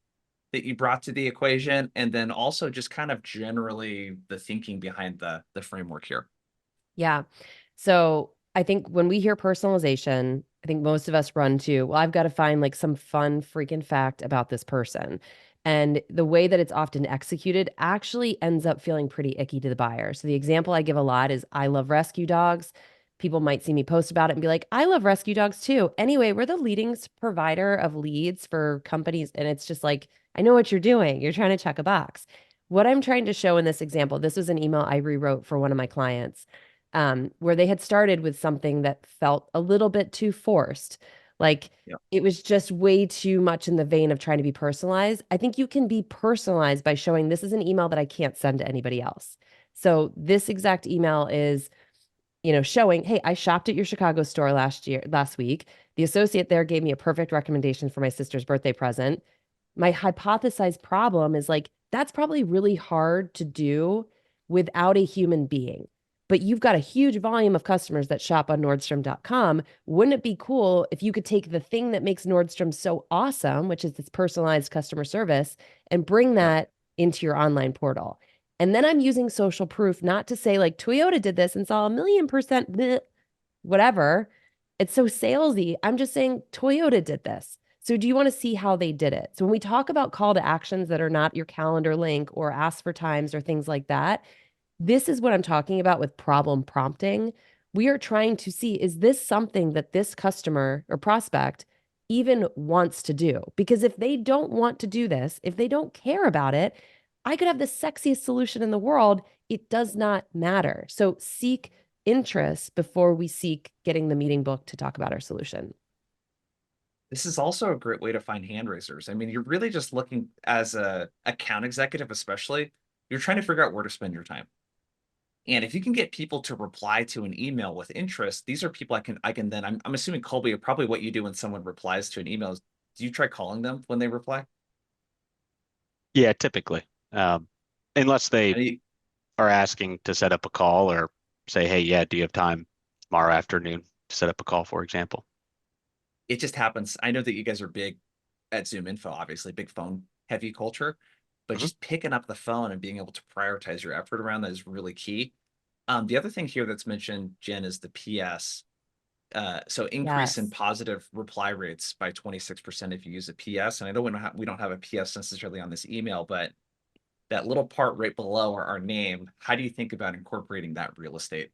that you brought to the equation, and then also just kind of generally the thinking behind the framework here. Yeah. So I think when we hear personalization, I think most of us run to, well, I've got to find like some fun freaking fact about this person. And the way that it's often executed actually ends up feeling pretty icky to the buyer. So the example I give a lot is I love rescue dogs. People might see me post about it and be like, I love rescue dogs too. Anyway, we're the leading provider of leads for companies. And it's just like, I know what you're doing. You're trying to check a box. What I'm trying to show in this example, this was an email I rewrote for one of my clients, where they had started with something that felt a little bit too forced. Like it was just way too much in the vein of trying to be personalized. I think you can be personalized by showing this is an email that I can't send to anybody else. So this exact email is, showing, hey, I shopped at your Chicago store last week. The associate there gave me a perfect recommendation for my sister's birthday present. My hypothesized problem is like, that's probably really hard to do without a human being. But you've got a huge volume of customers that shop on Nordstrom.com. Wouldn't it be cool if you could take the thing that makes Nordstrom so awesome, which is this personalized customer service, and bring that into your online portal? And then I'm using social proof, not to say like Toyota did this and saw 1,000,000% bleh, whatever. It's so salesy. I'm just saying Toyota did this. So do you want to see how they did it? So when we talk about call to actions that are not your calendar link or ask for times or things like that, this is what I'm talking about with problem prompting. We are trying to see, is this something that this customer or prospect even wants to do? Because if they don't want to do this, if they don't care about it, I could have the sexiest solution in the world. It does not matter. So seek interest before we seek getting the meeting booked to talk about our solution. This is also a great way to find hand raisers. I mean, you're really just looking as a account executive, especially, you're trying to figure out where to spend your time. And if you can get people to reply to an email with interest, these are people I can then I'm assuming Colby, probably what you do when someone replies to an email is, do you try calling them when they reply? Yeah, typically. Um, Unless they And are asking to set up a call or say, hey, yeah, do you have time tomorrow afternoon to set up a call, for example? it just happens. I know that you guys are big at ZoomInfo, obviously, big phone heavy culture, but Mhm. just picking up the phone and being able to prioritize your effort around that is really key. The other thing here that's mentioned, Jen, is the PS. So increase in Yes. positive reply rates by 26% if you use a PS. And I know we don't have a PS necessarily on this email, but that little part right below our name, how do you think about incorporating that real estate?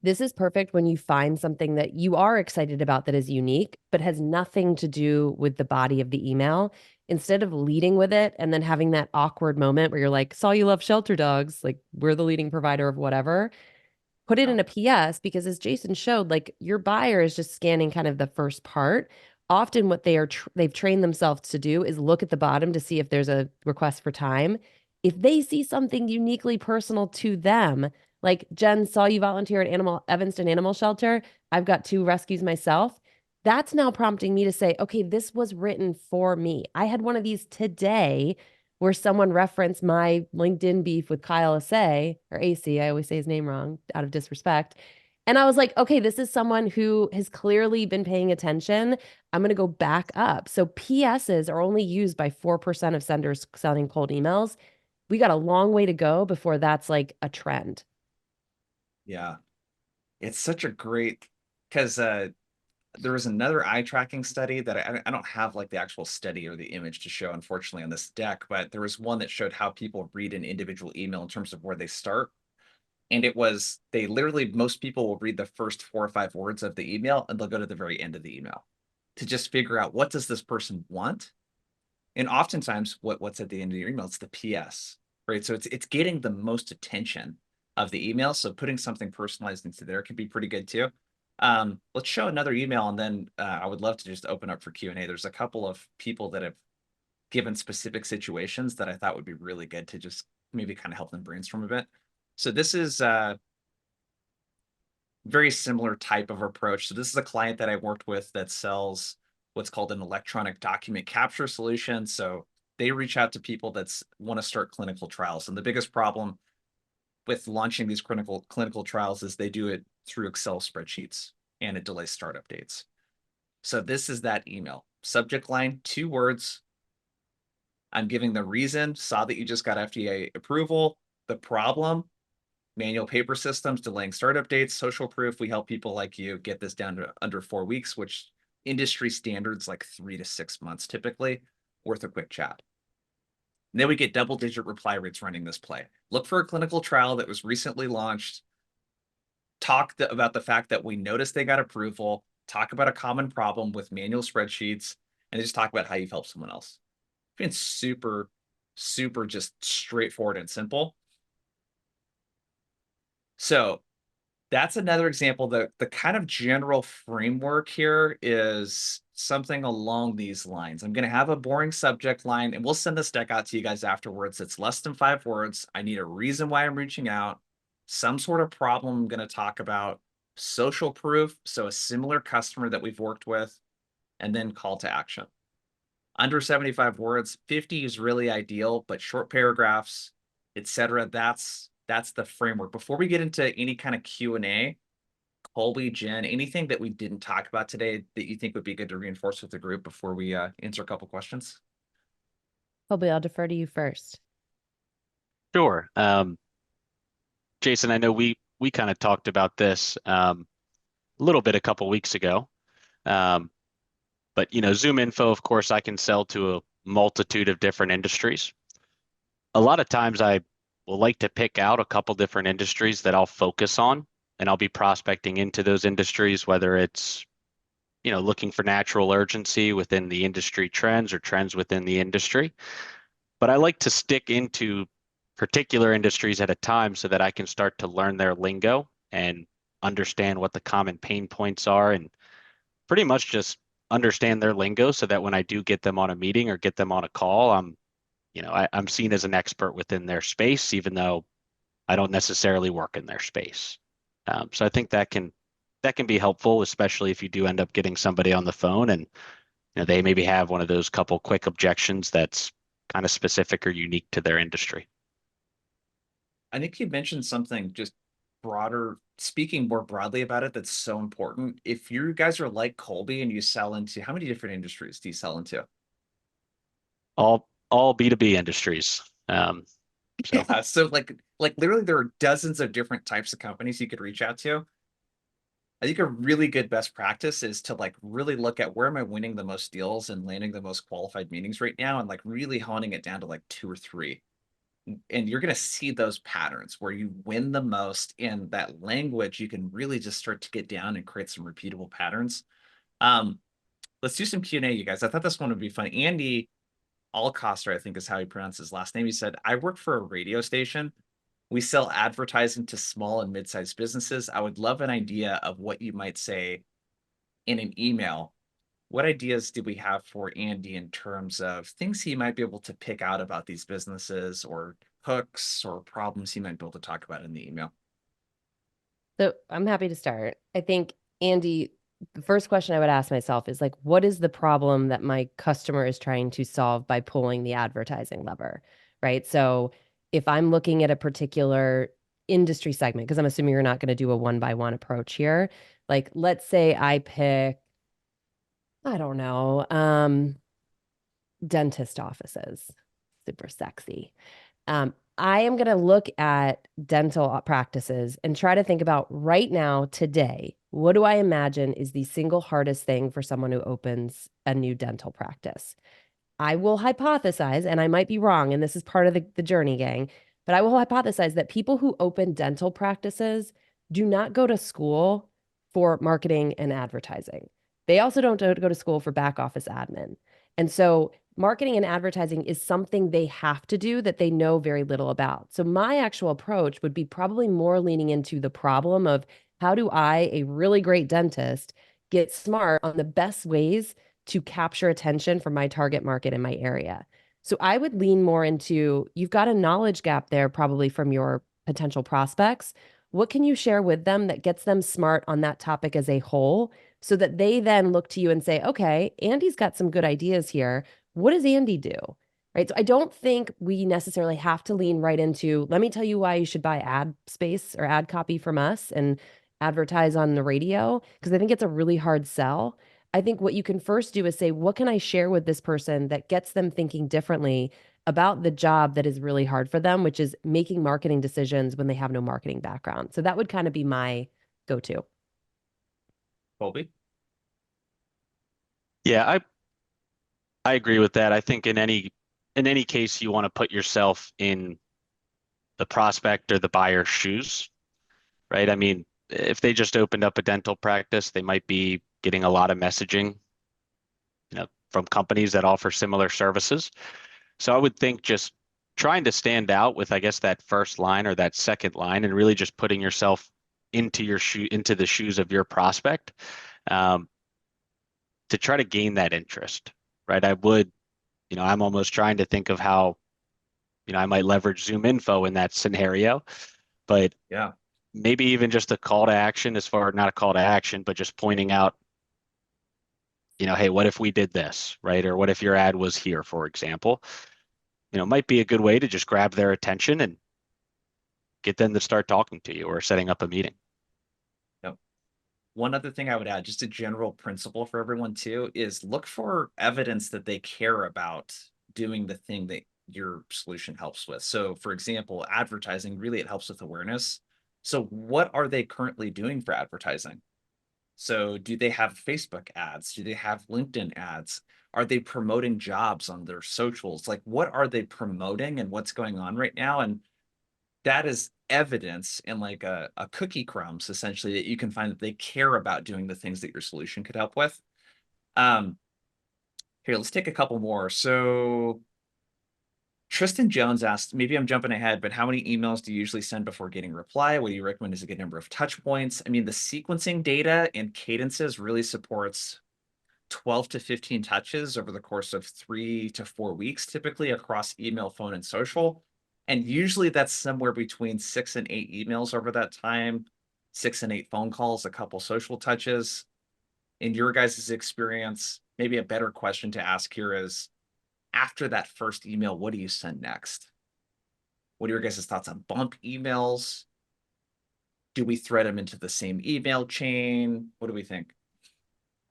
This is perfect when you find something that you are excited about that is unique, but has nothing to do with the body of the email. Instead of leading with it and then having that awkward moment where you're like, saw you love shelter dogs, like we're the leading provider of whatever, put it Yeah. in a PS because as Jason showed, like your buyer is just scanning kind of the first part. Often what they've trained themselves to do is look at the bottom to see if there's a request for time. If they see something uniquely personal to them, like Jen saw you volunteer at Evanston Animal Shelter, I've got 2 rescues myself. That's now prompting me to say, okay, this was written for me. I had one of these today where someone referenced my LinkedIn beef with Kyle Assay or AC. I always say his name wrong out of disrespect. And I was like, okay, this is someone who has clearly been paying attention. I'm going to go back up. So PSs are only used by 4% of senders sending cold emails. We got a long way to go before that's like a trend. Yeah. It's such a great because there was another eye tracking study that I don't have like the actual study or the image to show, unfortunately, on this deck, but there was one that showed how people read an individual email in terms of where they start. And it was, they literally, most people will read the first 4 or 5 words of the email and they'll go to the very end of the email to just figure out what does this person want. And oftentimes what's at the end of your email, it's the PS, right? So it's getting the most attention of the email. So putting something personalized into there can be pretty good too. Let's show another email and then I would love to just open up for Q&A. There's a couple of people that have given specific situations that I thought would be really good to just maybe kind of help them brainstorm a bit. So this is very similar type of approach. So this is a client that I worked with that sells what's called an electronic document capture solution. So they reach out to people that want to start clinical trials. And the biggest problem with launching these clinical trials is they do it through Excel spreadsheets and it delays startup dates. So this is that email. Subject line, 2 words. I'm giving the reason, saw that you just got FDA approval, the problem, manual paper systems, delaying startup dates, social proof. We help people like you get this down to under 4 weeks, which industry standards like 3 to 6 months typically, worth a quick chat. And then we get double-digit reply rates running this play. Look for a clinical trial that was recently launched. Talk about the fact that we noticed they got approval. Talk about a common problem with manual spreadsheets, and just talk about how you've helped someone else. It's super, super just straightforward and simple. So that's another example. The kind of general framework here is something along these lines. I'm going to have a boring subject line, and we'll send this deck out to you guys afterwards. It's less than 5 words. I need a reason why I'm reaching out, some sort of problem I'm going to talk about, social proof, so a similar customer that we've worked with, and then call to action. Under 75 words, 50 is really ideal, but short paragraphs, etc. That's the framework. Before we get into any kind of Q&A, Colby, Jen, anything that we didn't talk about today that you think would be good to reinforce with the group before we answer a couple questions? Probably I'll defer to you first. Sure. Jason, I know we kind of talked about this a little bit a couple weeks ago. Um, but ZoomInfo, of course, I can sell to a multitude of different industries. A lot of times I will like to pick out a couple different industries that I'll focus on, and I'll be prospecting into those industries, whether it's looking for natural urgency within the industry trends or trends within the industry. But I like to stick into particular industries at a time so that I can start to learn their lingo and understand what the common pain points are, and pretty much just understand their lingo so that when I do get them on a meeting or get them on a call, I'm seen as an expert within their space, even though I don't necessarily work in their space. So I think that can be helpful, especially if you do end up getting somebody on the phone and they maybe have one of those couple quick objections that's kind of specific or unique to their industry. I think you mentioned something just broader, speaking more broadly about it, that's so important. If you guys are like Colby and you sell into, how many different industries do you sell into? All B2B industries. So Yeah, so like literally there are dozens of different types of companies you could reach out to. I think a really good best practice is to like really look at where am I winning the most deals and landing the most qualified meetings right now, and like really honing it down to like two or three. And you're going to see those patterns where you win the most in that language. You can really just start to get down and create some repeatable patterns. Um, let's do some Q&A, you guys. I thought this one would be fun. Andy Alcoster, I think is how he pronounced his last name. He said, I work for a radio station. We sell advertising to small and mid-sized businesses. I would love an idea of what you might say in an email. What ideas do we have for Andy in terms of things he might be able to pick out about these businesses, or hooks or problems he might be able to talk about in the email? So I'm happy to start. I think, Andy, the first question I would ask myself is like, what is the problem that my customer is trying to solve by pulling the advertising lever, right? So if I'm looking at a particular industry segment, because I'm assuming you're not going to do a one by one approach here, like let's say I pick, I don't know, dentist offices, super sexy. I am going to look at dental practices and try to think about right now, today, what do I imagine is the single hardest thing for someone who opens a new dental practice? I will hypothesize, and I might be wrong, and this is part of the journey, gang, but I will hypothesize that people who open dental practices do not go to school for marketing and advertising. They also don't go to school for back office admin. And so marketing and advertising is something they have to do that they know very little about. So my actual approach would be probably more leaning into the problem of how do I, a really great dentist, get smart on the best ways to capture attention from my target market in my area. So I would lean more into, you've got a knowledge gap there probably from your potential prospects. What can you share with them that gets them smart on that topic as a whole, so that they then look to you and say, okay, Andy's got some good ideas here. What does Andy do? Right. So I don't think we necessarily have to lean right into, let me tell you why you should buy ad space or ad copy from us and advertise on the radio, because I think it's a really hard sell. I think what you can first do is say, what can I share with this person that gets them thinking differently about the job that is really hard for them, which is making marketing decisions when they have no marketing background. So that would kind of be my go-to. Colby? yeah, I agree with that. I think in any case you want to put yourself in the prospect or the buyer's shoes, right? I mean, if they just opened up a dental practice, they might be getting a lot of messaging, from companies that offer similar services. So I would think just trying to stand out with, I guess, that first line or that second line, and really just putting yourself into the shoes of your prospect, um, to try to gain that interest, right? I'm almost trying to think of how, I might leverage ZoomInfo in that scenario, but Yeah. maybe even just a call to action, as far not a call to action, but just pointing out, hey, what if we did this, right? Or what if your ad was here, for example? Might be a good way to just grab their attention and get them to start talking to you or setting up a meeting. Yep. One other thing I would add, just a general principle for everyone too, is look for evidence that they care about doing the thing that your solution helps with. So for example, advertising, really it helps with awareness. So what are they currently doing for advertising? So do they have Facebook ads? Do they have LinkedIn ads? Are they promoting jobs on their socials? Like what are they promoting and what's going on right now? And that is evidence in like a cookie crumbs, essentially, that you can find that they care about doing the things that your solution could help with. Um, Here, let's take a couple more. So Tristan Jones asked, maybe I'm jumping ahead, but how many emails do you usually send before getting reply? What do you recommend as a good number of touch points? I mean, the sequencing data and cadences really supports 12 to 15 touches over the course of 3 to 4 weeks, typically across email, phone, and social. And usually that's somewhere between 6 and 8 emails over that time, 6 and 8 phone calls, a couple social touches. In your guys' experience, maybe a better question to ask here is, after that first email, what do you send next? What are your guys' thoughts on bump emails? Do we thread them into the same email chain? What do we think?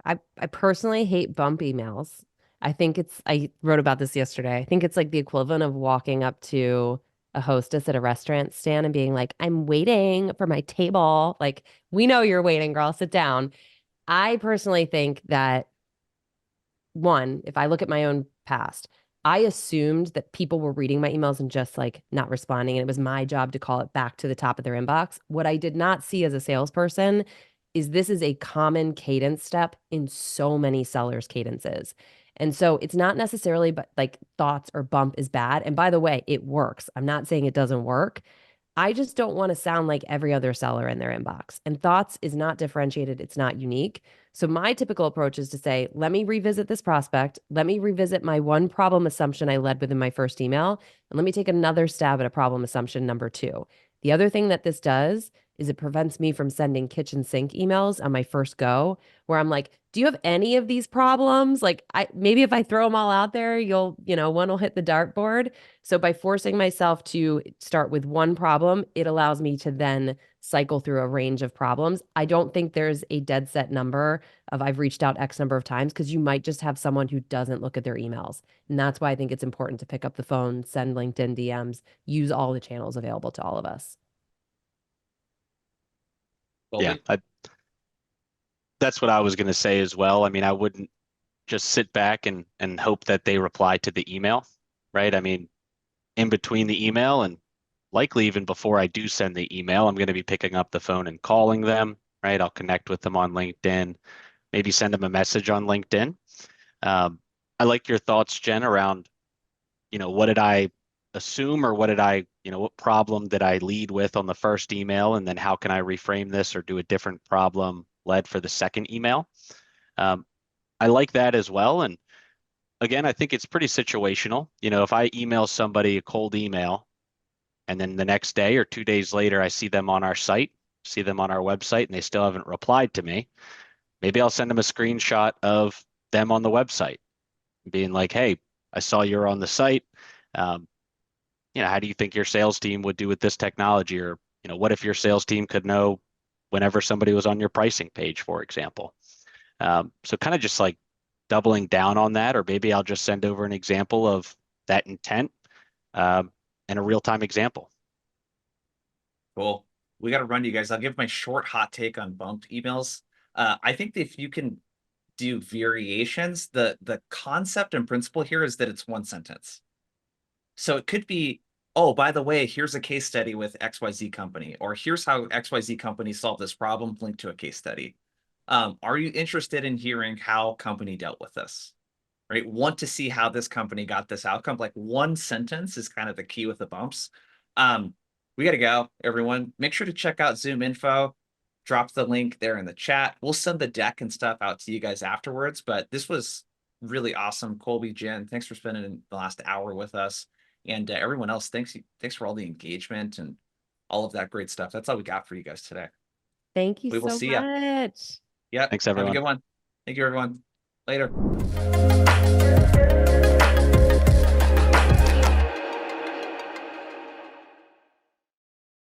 I personally hate bump emails. I wrote about this yesterday. I think it's like the equivalent of walking up to a hostess at a restaurant stand and being like, I'm waiting for my table. Like, we know you're waiting, girl, sit down. I personally think that one, if I look at my own past, I assumed that people were reading my emails and just like not responding. And it was my job to call it back to the top of their inbox. What I did not see as a salesperson is this is a common cadence step in so many sellers' cadences. And so it's not necessarily but like thoughts or bump is bad. And by the way, it works. I'm not saying it doesn't work. I just don't want to sound like every other seller in their inbox. And thoughts is not differentiated, it's not unique. So my typical approach is to say, let me revisit this prospect. Let me revisit my one problem assumption I led with in my first email. And let me take another stab at a problem assumption number two. The other thing that this does is it prevents me from sending kitchen sink emails on my first go, where I'm like, do you have any of these problems? Like, maybe if I throw them all out there, one will hit the dartboard. So by forcing myself to start with one problem, it allows me to then cycle through a range of problems. I don't think there's a dead set number of I've reached out X number of times, because you might just have someone who doesn't look at their emails. And that's why I think it's important to pick up the phone, send LinkedIn DMs, use all the channels available to all of us. Yeah, Colby? that's what I was going to say as well. I mean, I wouldn't just sit back and hope that they reply to the email, right? I mean, in between the email and likely even before I do send the email, I'm going to be picking up the phone and calling them, right? I'll connect with them on LinkedIn, maybe send them a message on LinkedIn. I like your thoughts, Jen, around, what did I assume, or what problem did I lead with on the first email? And then how can I reframe this or do a different problem led for the second email? I like that as well. And again, I think it's pretty situational. If I email somebody a cold email and then the next day or 2 days later, I see them on our site, see them on our website, and they still haven't replied to me, maybe I'll send them a screenshot of them on the website, being like, hey, I saw you're on the site. Um, how do you think your sales team would do with this technology? Or, what if your sales team could know whenever somebody was on your pricing page, for example? So kind of just like doubling down on that, or maybe I'll just send over an example of that intent and a real-time example. Cool. We got to run, you guys. I'll give my short hot take on bumped emails. I think that if you can do variations, the concept and principle here is that it's one sentence. So it could be, oh, by the way, here's a case study with XYZ company, or here's how XYZ company solved this problem, link to a case study. Are you interested in hearing how company dealt with this? Right? Want to see how this company got this outcome? Like, one sentence is kind of the key with the bumps. We got to go, everyone. Make sure to check out ZoomInfo. Drop the link there in the chat. We'll send the deck and stuff out to you guys afterwards. But this was really awesome. Colby, Jen, thanks for spending the last hour with us. And everyone else, thanks for all the engagement and all of that great stuff. That's all we got for you guys today. Thank you We will so see ya. much. Yep. Thanks, Have a everyone. good one. Thank you, everyone. Later.